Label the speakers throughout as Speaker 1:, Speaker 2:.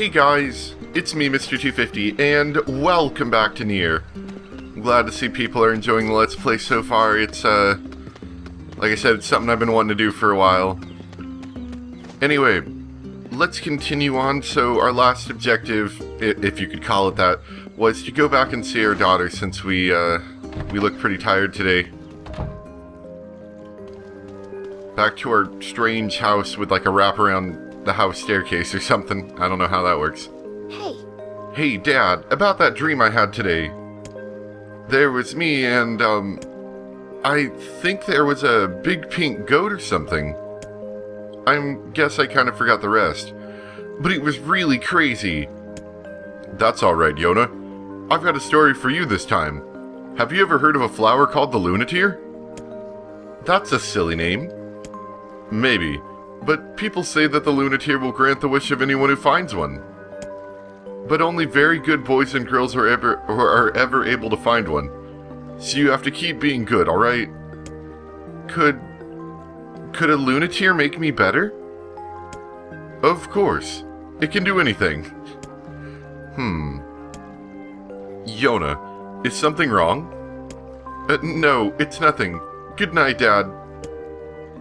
Speaker 1: Hey guys, it's me, Mr. 250, and welcome back to Nier. I'm glad to see people are enjoying the Let's Play so far. It's, like I said, it's something I've been wanting to do for a while. Anyway, let's continue on. So our last objective, if you could call it that, was to go back and see our daughter since we look pretty tired today. Back to our strange house with like a wraparound the house staircase or something. I don't know how that works.
Speaker 2: Hey.
Speaker 1: Hey, Dad, about that dream I had today. There was me and, I think there was a big pink goat or something. I guess I kind of forgot the rest. But it was really crazy. That's alright, Yona. I've got a story for you this time. Have you ever heard of a flower called the Lunateer? That's a silly name. Maybe. But people say that the Lunateer will grant the wish of anyone who finds one. But only very good boys and girls are ever able to find one. So you have to keep being good, alright? Could a Lunateer make me better? Of course. It can do anything. Yona, is something wrong? No, it's nothing. Good night, Dad.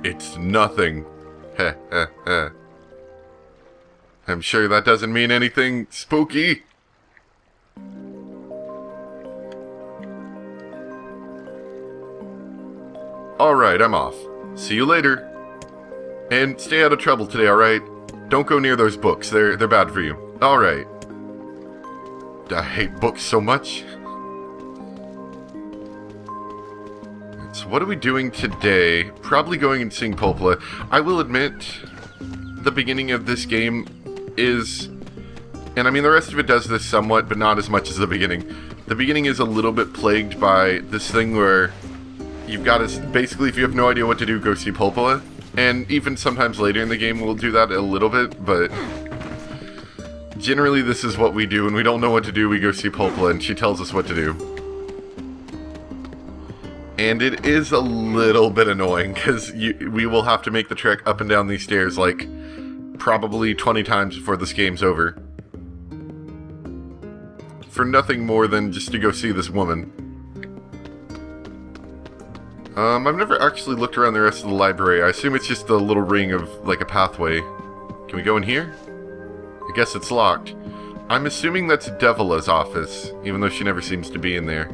Speaker 1: It's nothing. Heh heh heh. I'm sure that doesn't mean anything spooky. Alright, I'm off. See you later. And stay out of trouble today, alright? Don't go near those books, they're bad for you. Alright. I hate books so much. So what are we doing today? Probably going and seeing Popola. I will admit, the beginning of this game is... And I mean, the rest of it does this somewhat, but not as much as the beginning. The beginning is a little bit plagued by this thing where you've got to... Basically, if you have no idea what to do, go see Popola. And even sometimes later in the game, we'll do that a little bit, but... Generally, this is what we do. When we don't know what to do, we go see Popola, and she tells us what to do. And it is a little bit annoying, because we will have to make the trek up and down these stairs, like, probably 20 times before this game's over. For nothing more than just to go see this woman. I've never actually looked around the rest of the library. I assume it's just a little ring of, like, a pathway. Can we go in here? I guess it's locked. I'm assuming that's Devila's office, even though she never seems to be in there.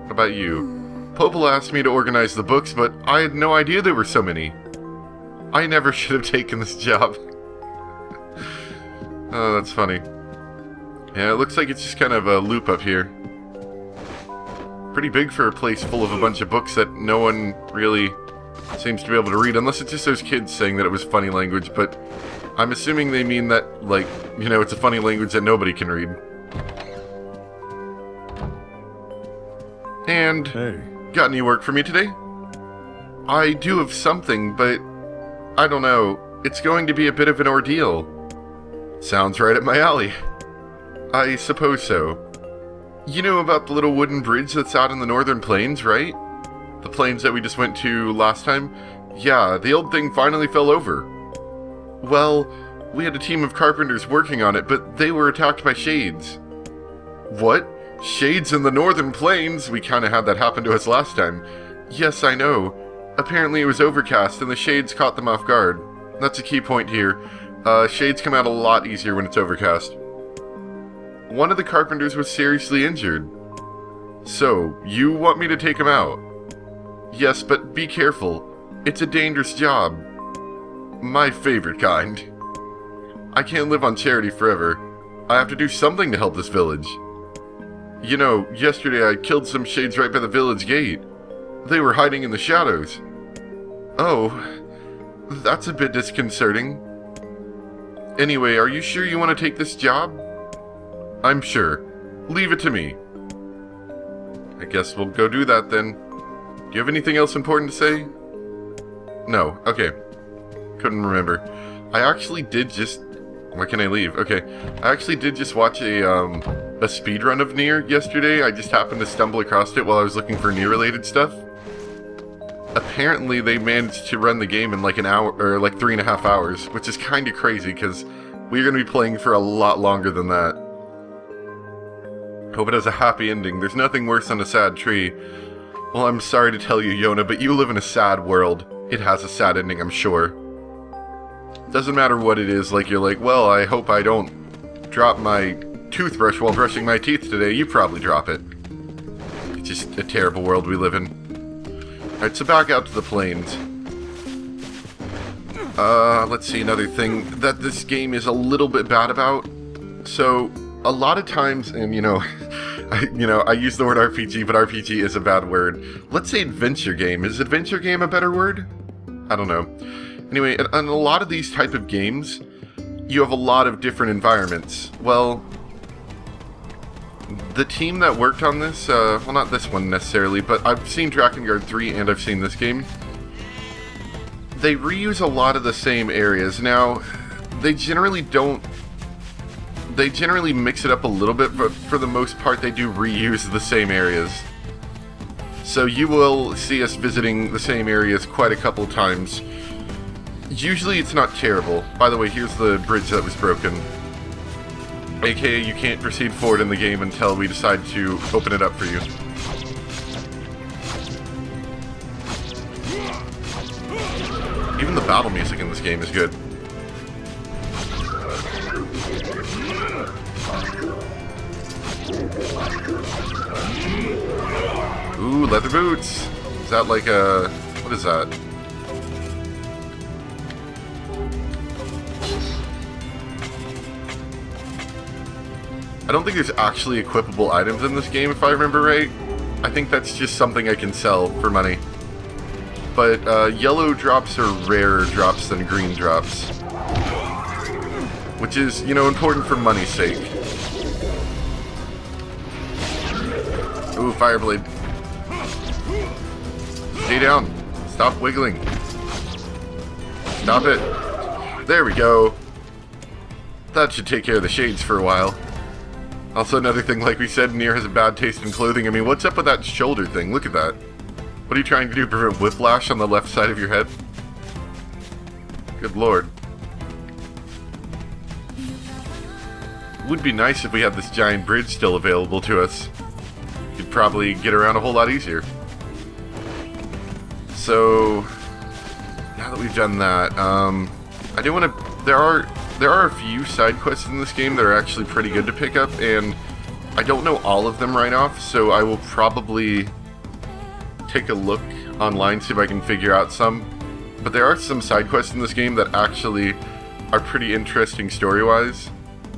Speaker 1: What about you? Popola asked me to organize the books, but I had no idea there were so many. I never should have taken this job. Oh, that's funny. Yeah, it looks like it's just kind of a loop up here. Pretty big for a place full of a bunch of books that no one really seems to be able to read, unless it's just those kids saying that it was funny language, but I'm assuming they mean that, like, you know, it's a funny language that nobody can read. And...
Speaker 3: Hey.
Speaker 1: Got any work for me today? I do have something, but I don't know. It's going to be a bit of an ordeal. Sounds right up my alley. I suppose so. You know about the little wooden bridge that's out in the northern plains, right? The plains that we just went to last time? Yeah, the old thing finally fell over. Well, we had a team of carpenters working on it, but they were attacked by shades. What? Shades in the northern plains? We kinda had that happen to us last time. Yes, I know. Apparently it was overcast and the shades caught them off guard. That's a key point here. Shades come out a lot easier when it's overcast. One of the carpenters was seriously injured. So, you want me to take him out? Yes, but be careful. It's a dangerous job. My favorite kind. I can't live on charity forever. I have to do something to help this village. You know, yesterday I killed some shades right by the village gate. They were hiding in the shadows. Oh, that's a bit disconcerting. Anyway, are you sure you want to take this job? I'm sure. Leave it to me. I guess we'll go do that then. Do you have anything else important to say? No, okay. Couldn't remember. I actually did just... Why can I leave? Okay. I actually did just watch a speedrun of Nier yesterday. I just happened to stumble across it while I was looking for Nier-related stuff. apparently they managed to run the game in like an hour, or like 3.5 hours, which is kind of crazy because We're going to be playing for a lot longer than that. Hope it has a happy ending. There's nothing worse than a sad tree. Well, I'm sorry to tell you, Yona, but you live in a sad world. It has a sad ending, I'm sure. Doesn't matter what it is, like you're like, well, I hope I don't drop my toothbrush while brushing my teeth today. You probably drop it. It's just a terrible world we live in. Alright, so back out to the plains. Let's see, another thing that this game is a little bit bad about. So, a lot of times, and I use the word RPG, but RPG is a bad word. Let's say adventure game. Is adventure game a better word? I don't know. Anyway, in a lot of these type of games, you have a lot of different environments. Well, the team that worked on this, well, not this one necessarily, but I've seen Drakengard 3 and I've seen this game. They reuse a lot of the same areas. Now, they generally mix it up a little bit, but for the most part, they do reuse the same areas. So you will see us visiting the same areas quite a couple times. Usually it's not terrible. By the way, here's the bridge that was broken. AKA, you can't proceed forward in the game until we decide to open it up for you. Even the battle music in this game is good. Ooh, leather boots! Is that like a... what is that? I don't think there's actually equipable items in this game, if I remember right. I think that's just something I can sell for money. But yellow drops are rarer drops than green drops. Which is, important for money's sake. Ooh, Fireblade. Stay down. Stop wiggling. Stop it. There we go. That should take care of the shades for a while. Also, another thing, like we said, Nier has a bad taste in clothing. I mean, what's up with that shoulder thing? Look at that. What are you trying to do? Prevent whiplash on the left side of your head? Good lord. It would be nice if we had this giant bridge still available to us. You'd probably get around a whole lot easier. So, now that we've done that, I do want to... There are a few side quests in this game that are actually pretty good to pick up, and I don't know all of them right off, so I will probably take a look online, see if I can figure out some. But there are some side quests in this game that actually are pretty interesting story-wise.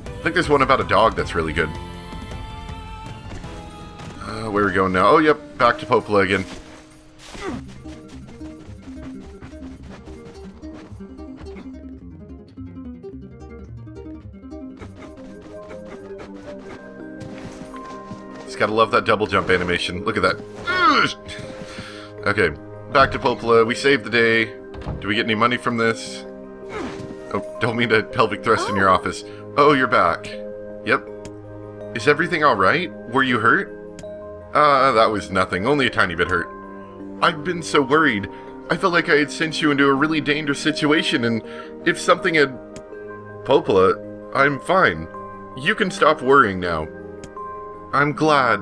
Speaker 1: I think there's one about a dog that's really good. Where are we going now? Oh, yep, back to Popola again. Just gotta love that double jump animation. Look at that. Okay, back to Popola. We saved the day. Do we get any money from this? Oh, don't mean to pelvic thrust in your office. Oh, you're back. Yep. Is everything alright? Were you hurt? That was nothing. Only a tiny bit hurt. I've been so worried. I felt like I had sent you into a really dangerous situation, and if something had... Popola, I'm fine. You can stop worrying now. I'm glad.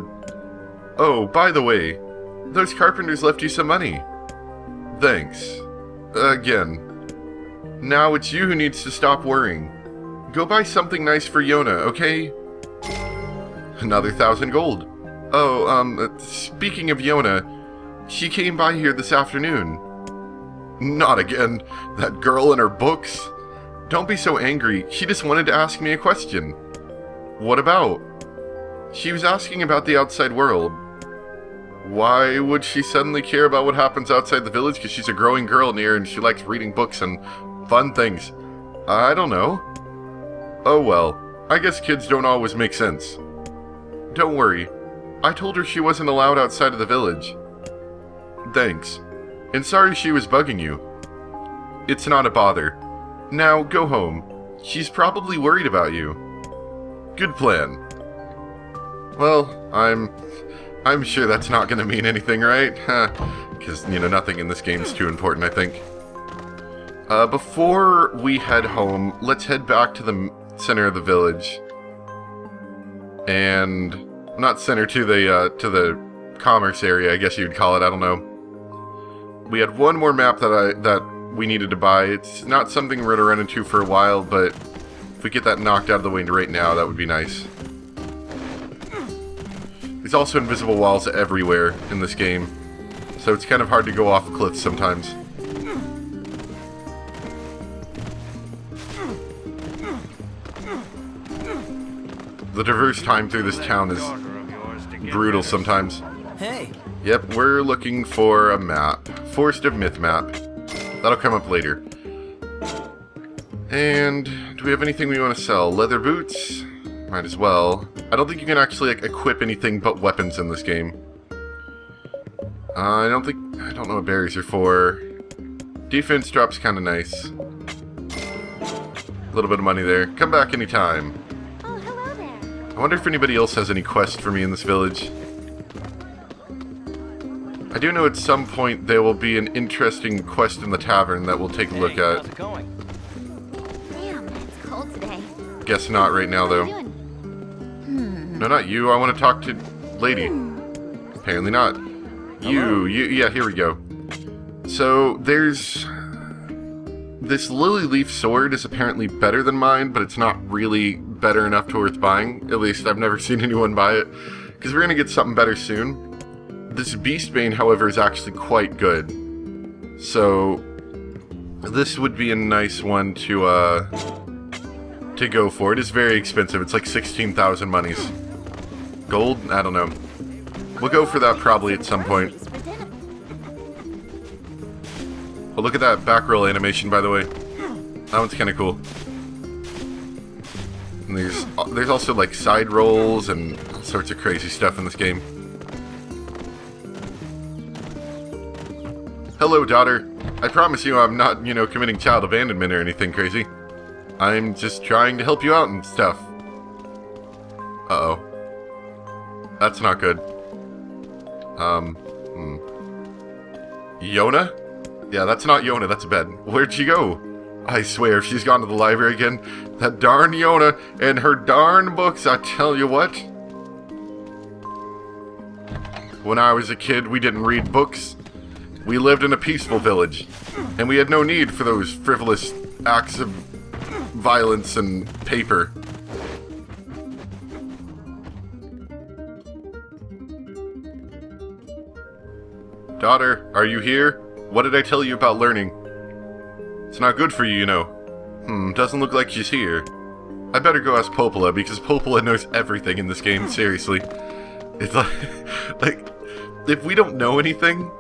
Speaker 1: Oh, by the way, those carpenters left you some money. Thanks. Again. Now it's you who needs to stop worrying. Go buy something nice for Yona, okay? Another 1,000 gold. Oh, speaking of Yona, she came by here this afternoon. Not again. That girl and her books. Don't be so angry. She just wanted to ask me a question. What about? She was asking about the outside world. Why would she suddenly care about what happens outside the village? Because she's a growing girl near and she likes reading books and fun things. I don't know. Oh well, I guess kids don't always make sense. Don't worry. I told her she wasn't allowed outside of the village. Thanks. And sorry she was bugging you. It's not a bother. Now, go home. She's probably worried about you. Good plan. Well, I'm sure that's not going to mean anything, right? Because, nothing in this game is too important, I think. Before we head home, let's head back to the center of the village. And not center, to the commerce area, I guess you'd call it. I don't know. We had one more map that we needed to buy. It's not something we're gonna run into for a while, but if we get that knocked out of the way right now, that would be nice. There's also invisible walls everywhere in this game, so it's kind of hard to go off cliffs sometimes. The diverse time through this town is brutal sometimes.
Speaker 2: Hey.
Speaker 1: Yep, we're looking for a map. Forest of Myth map. That'll come up later. And do we have anything we want to sell? Leather boots? Might as well. I don't think you can actually equip anything but weapons in this game. I don't know what berries are for. Defense drop's kind of nice. A little bit of money there. Come back anytime.
Speaker 3: Oh, hello there.
Speaker 1: I wonder if anybody else has any quests for me in this village. I do know at some point there will be an interesting quest in the tavern that we'll take a look at.
Speaker 2: How's it going?
Speaker 3: Damn, it's cold today.
Speaker 1: Guess not right now,
Speaker 3: What are
Speaker 1: though.
Speaker 3: you doing?
Speaker 1: No, not you. I want to talk to lady. Apparently not. Yeah, here we go. So, there's... This lily leaf sword is apparently better than mine, but it's not really better enough to worth buying. At least I've never seen anyone buy it. Because we're going to get something better soon. This Beastbane, however, is actually quite good. So, this would be a nice one to go for. It is very expensive. It's like 16,000 monies. Gold? I don't know. We'll go for that probably at some point. Oh, look at that back roll animation, by the way. That one's kind of cool. And there's also like side rolls and all sorts of crazy stuff in this game. Hello, daughter. I promise you I'm not, committing child abandonment or anything crazy. I'm just trying to help you out and stuff. Uh-oh. That's not good. Yona? Yeah, that's not Yona, that's Ben. Where'd she go? I swear, if she's gone to the library again, that darn Yona and her darn books, I tell you what. When I was a kid, we didn't read books. We lived in a peaceful village, and we had no need for those frivolous acts of violence and paper. Daughter, are you here? What did I tell you about learning? It's not good for you, you know. Doesn't look like she's here. I better go ask Popola, because Popola knows everything in this game, seriously. It's like, if we don't know anything,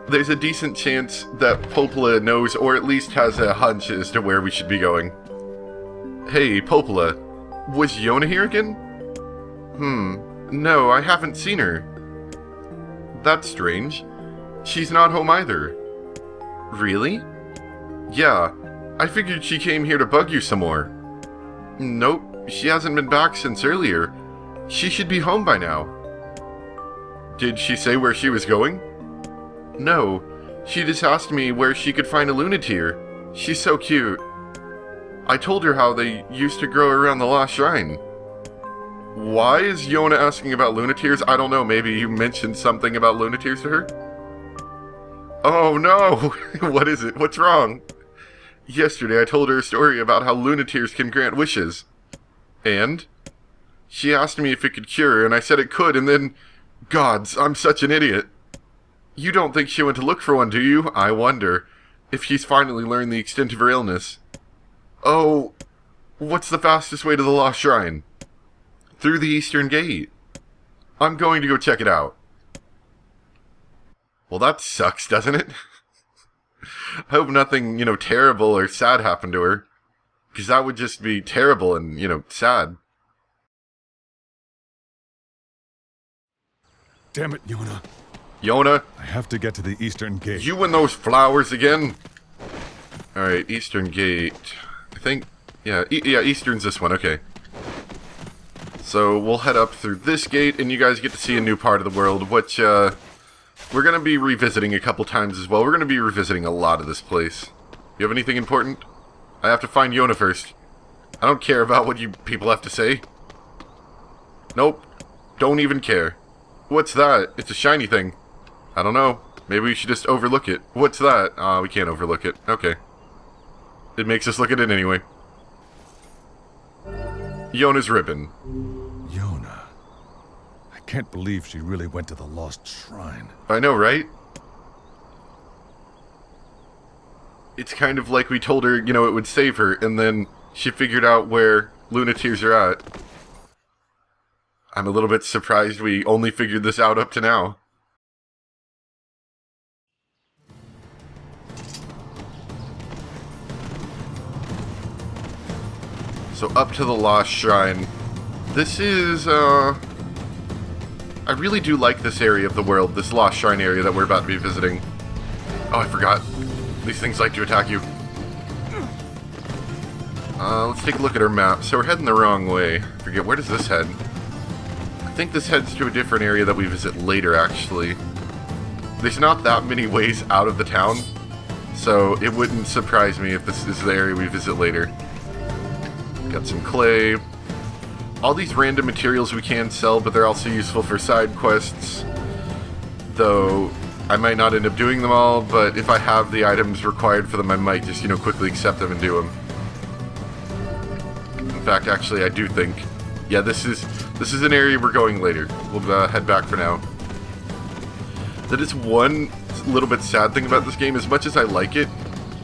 Speaker 1: there's a decent chance that Popola knows, or at least has a hunch as to where we should be going. Hey, Popola, was Yona here again? No, I haven't seen her. That's strange. She's not home either. Really? Yeah, I figured she came here to bug you some more. Nope, she hasn't been back since earlier. She should be home by now. Did she say where she was going? No, she just asked me where she could find a Lunateer. She's so cute. I told her how they used to grow around the Lost Shrine. Why is Yona asking about Lunateers? I don't know, maybe you mentioned something about Lunateers to her? Oh no! What is it? What's wrong? Yesterday I told her a story about how Lunateers can grant wishes. And? She asked me if it could cure, and I said it could, and then... Gods, I'm such an idiot. You don't think she went to look for one, do you? I wonder. If she's finally learned the extent of her illness. Oh, what's the fastest way to the Lost Shrine? Through the Eastern Gate. I'm going to go check it out. Well, that sucks, doesn't it? I hope nothing, terrible or sad happened to her. Because that would just be terrible and, sad.
Speaker 4: Damn it, Yona.
Speaker 1: Yona,
Speaker 4: I have to get to the Eastern Gate.
Speaker 1: you and those flowers again? Alright, Eastern Gate. I think, yeah, Eastern's this one, okay. So, we'll head up through this gate, and you guys get to see a new part of the world, which, we're going to be revisiting a couple times as well. We're going to be revisiting a lot of this place. You have anything important? I have to find Yona first. I don't care about what you people have to say. Nope. Don't even care. What's that? It's a shiny thing. I don't know. Maybe we should just overlook it. What's that? We can't overlook it. Okay. It makes us look at it anyway. Yona's ribbon.
Speaker 4: Yona. I can't believe she really went to the lost shrine.
Speaker 1: I know, right? It's kind of like we told her, you know, it would save her, and then she figured out where Lunateers are at. I'm a little bit surprised we only figured this out up to now. So up to the Lost Shrine. This is, I really do like this area of the world, this Lost Shrine area that we're about to be visiting. Oh, I forgot. These things like to attack you. Let's take a look at our map. So we're heading the wrong way. I forget, where does this head? I think this heads to a different area that we visit later, actually. There's not that many ways out of the town, so it wouldn't surprise me if this is the area we visit later. Got some clay. All these random materials we can sell, but they're also useful for side quests. Though, I might not end up doing them all, but if I have the items required for them, I might just, you know, quickly accept them and do them. In fact, actually, I do think... Yeah, this is an area we're going later. We'll head back for now. That is one little bit sad thing about this game. As much as I like it,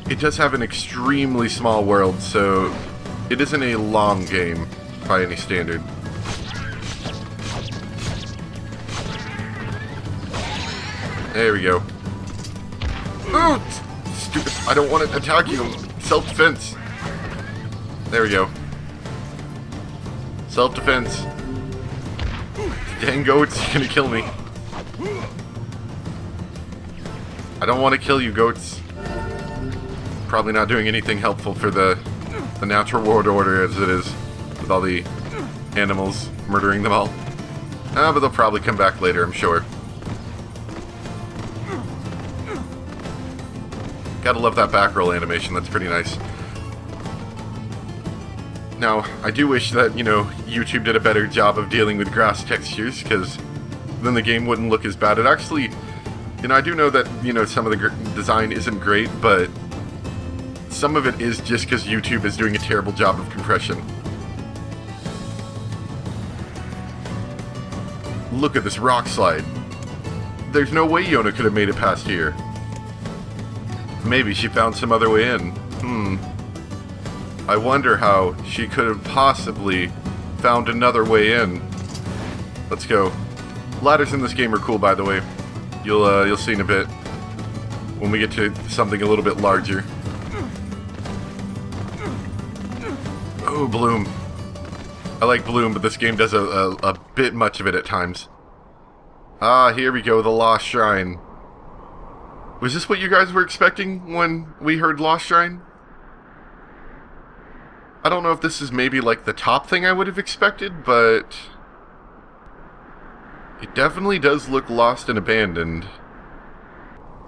Speaker 1: it does have an extremely small world, so it isn't a long game by any standard. There we go. Ooh, stupid. I don't want to attack you. Self-defense. There we go. Self-defense. Dang goats, you're gonna kill me. I don't want to kill you, goats. Probably not doing anything helpful for the natural world order as it is, with all the animals, murdering them all. But they'll probably come back later, I'm sure. Gotta love that back roll animation, that's pretty nice. Now, I do wish that, you know, YouTube did a better job of dealing with grass textures, because then the game wouldn't look as bad. It actually, you know, I do know that, you know, some of the design isn't great, but some of it is just because YouTube is doing a terrible job of compression. Look at this rock slide. There's no way Yona could have made it past here. Maybe she found some other way in. I wonder how she could have possibly found another way in. Let's go. Ladders in this game are cool, by the way. You'll see in a bit when we get to something a little bit larger. Oh, Bloom. I like Bloom, but this game does a bit much of it at times. Ah, here we go, the Lost Shrine. Was this what you guys were expecting when we heard Lost Shrine? I don't know if this is maybe like the top thing I would have expected, but it definitely does look lost and abandoned.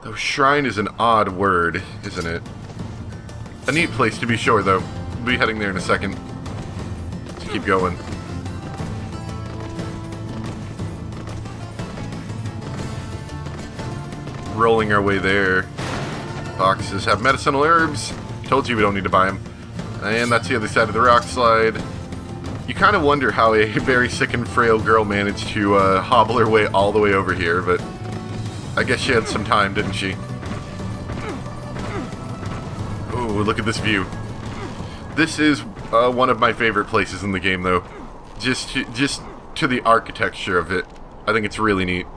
Speaker 1: Though shrine is an odd word, isn't it? A neat place to be sure, though. We'll be heading there in a second. Let's keep going. Rolling our way there. Boxes have medicinal herbs. Told you we don't need to buy them. And that's the other side of the rock slide. You kind of wonder how a very sick and frail girl managed to hobble her way all the way over here, but I guess she had some time, didn't she? Ooh, look at this view. This is one of my favorite places in the game, though. Just to the architecture of it. I think it's really neat.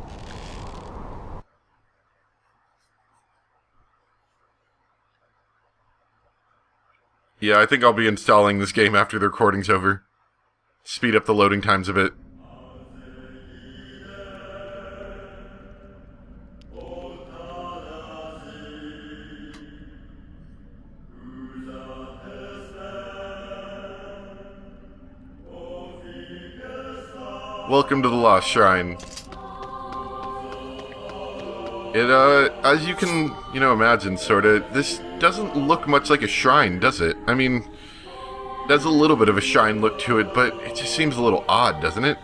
Speaker 1: Yeah, I think I'll be installing this game after the recording's over. Speed up the loading times a bit. Welcome to the Lost Shrine. As you can, imagine, sorta, this doesn't look much like a shrine, does it? I mean, there's a little bit of a shrine look to it, but it just seems a little odd, doesn't it?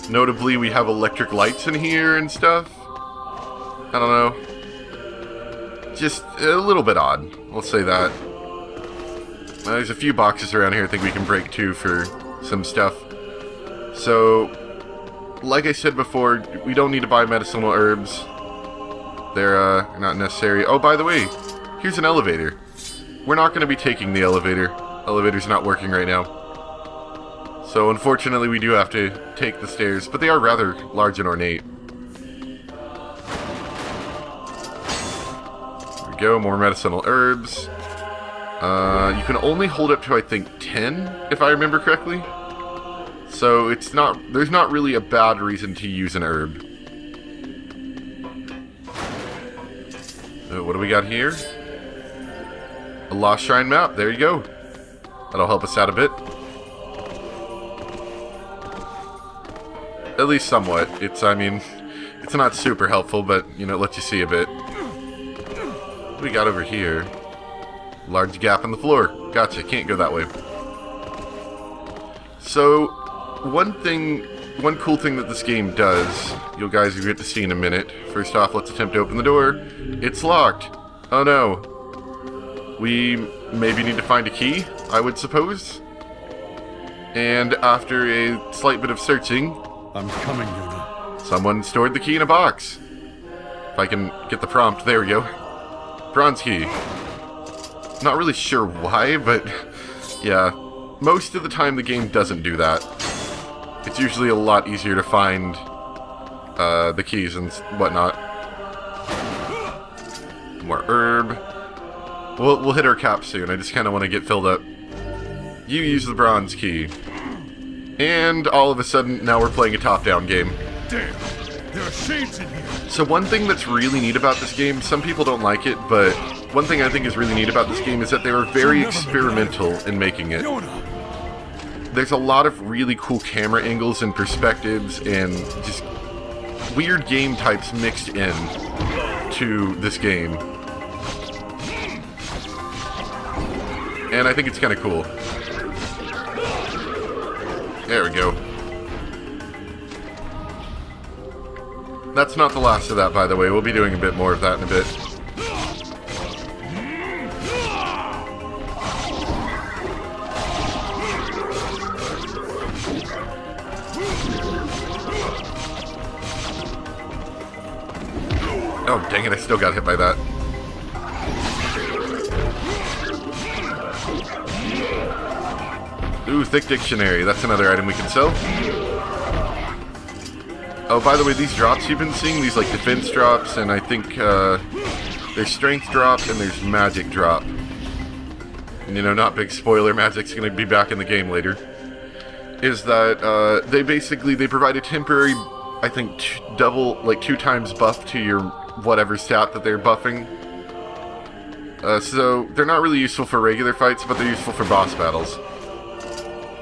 Speaker 1: Notably, we have electric lights in here and stuff. I don't know. Just a little bit odd, I'll say that. There's a few boxes around here I think we can break too for some stuff. So, like I said before, we don't need to buy medicinal herbs. They're not necessary. Oh, by the way, here's an elevator. We're not going to be taking the elevator. Elevator's not working right now. So unfortunately we do have to take the stairs, but they are rather large and ornate. There we go, more medicinal herbs. You can only hold up to, I think, 10, if I remember correctly. So there's not really a bad reason to use an herb. What do we got here? A Lost Shrine map, there you go. That'll help us out a bit. At least somewhat. It's not super helpful, but, it lets you see a bit. What do we got over here? Large gap in the floor. Gotcha, can't go that way. So, one cool thing that this game does, you guys will get to see in a minute. First off, let's attempt to open the door. It's locked. Oh no. We maybe need to find a key, I would suppose. And after a slight bit of searching,
Speaker 4: I'm coming, Yuna.
Speaker 1: someone stored the key in a box. If I can get the prompt, there we go. Bronze key. Not really sure why, but yeah, most of the time the game doesn't do that. It's usually a lot easier to find the keys and whatnot. More herb. We'll hit our cap soon. I just kind of want to get filled up. You use the bronze key. And all of a sudden, now we're playing a top-down game.
Speaker 4: Damn, there are shades in here.
Speaker 1: So one thing that's really neat about this game, some people don't like it, but one thing I think is really neat about this game is that they were very experimental in making it. There's a lot of really cool camera angles and perspectives and just weird game types mixed in to this game. And I think it's kind of cool. There we go. That's not the last of that, by the way. We'll be doing a bit more of that in a bit. Oh, dang it, I still got hit by that. Ooh, thick dictionary. That's another item we can sell. Oh, by the way, these drops you've been seeing, these like defense drops, and I think there's strength drop and there's magic drop. And, not big spoiler, magic's going to be back in the game later. Is that they provide a temporary, I think, two times buff to your whatever stat that they're buffing. So they're not really useful for regular fights, but they're useful for boss battles.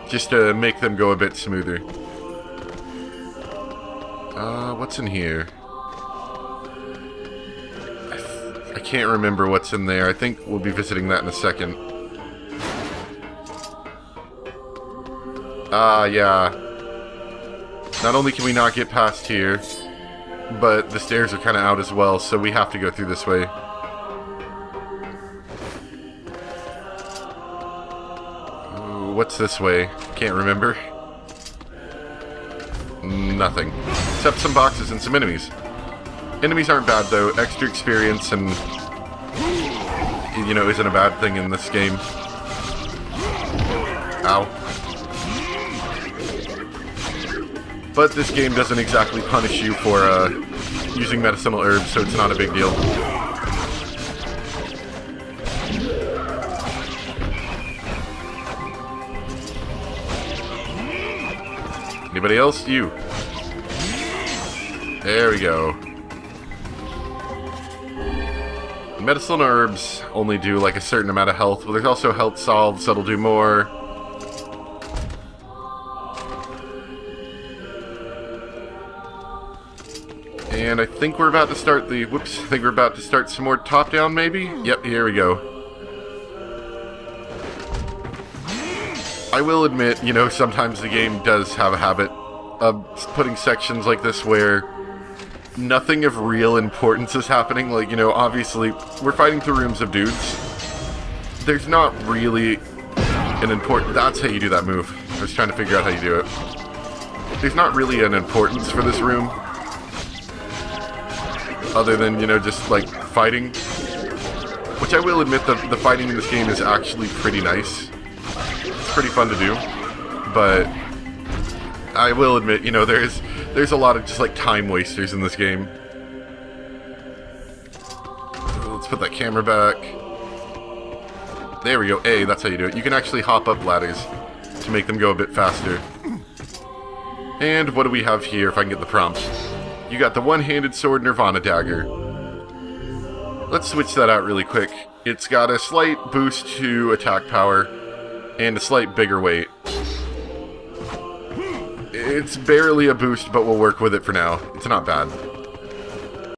Speaker 1: Just to make them go a bit smoother. What's in here? I can't remember what's in there. I think we'll be visiting that in a second. Yeah. Not only can we not get past here, but the stairs are kind of out as well, so we have to go through this way. Ooh, what's this way? Can't remember. Nothing. Except some boxes and some enemies. Enemies aren't bad, though. Extra experience and, isn't a bad thing in this game. Ow. But this game doesn't exactly punish you for using medicinal herbs, so it's not a big deal. Anybody else? You. There we go. Medicinal herbs only do like a certain amount of health, but there's also health salves that'll do more. And I think we're about to start the... Whoops. I think we're about to start some more top-down, maybe? Yep, here we go. I will admit, you know, sometimes the game does have a habit of putting sections like this where nothing of real importance is happening. Like, you know, obviously, we're fighting through rooms of dudes. There's not really an important... That's how you do that move. I was trying to figure out how you do it. There's not really an importance for this room. Other than, you know, just, like, fighting. Which I will admit, the fighting in this game is actually pretty nice. It's pretty fun to do. But I will admit, you know, there's a lot of just, like, time wasters in this game. So let's put that camera back. There we go. A, that's how you do it. You can actually hop up ladders to make them go a bit faster. And what do we have here, if I can get the prompts? You got the one-handed sword Nirvana dagger. Let's switch that out really quick. It's got a slight boost to attack power and a slight bigger weight. It's barely a boost, but we'll work with it for now. It's not bad.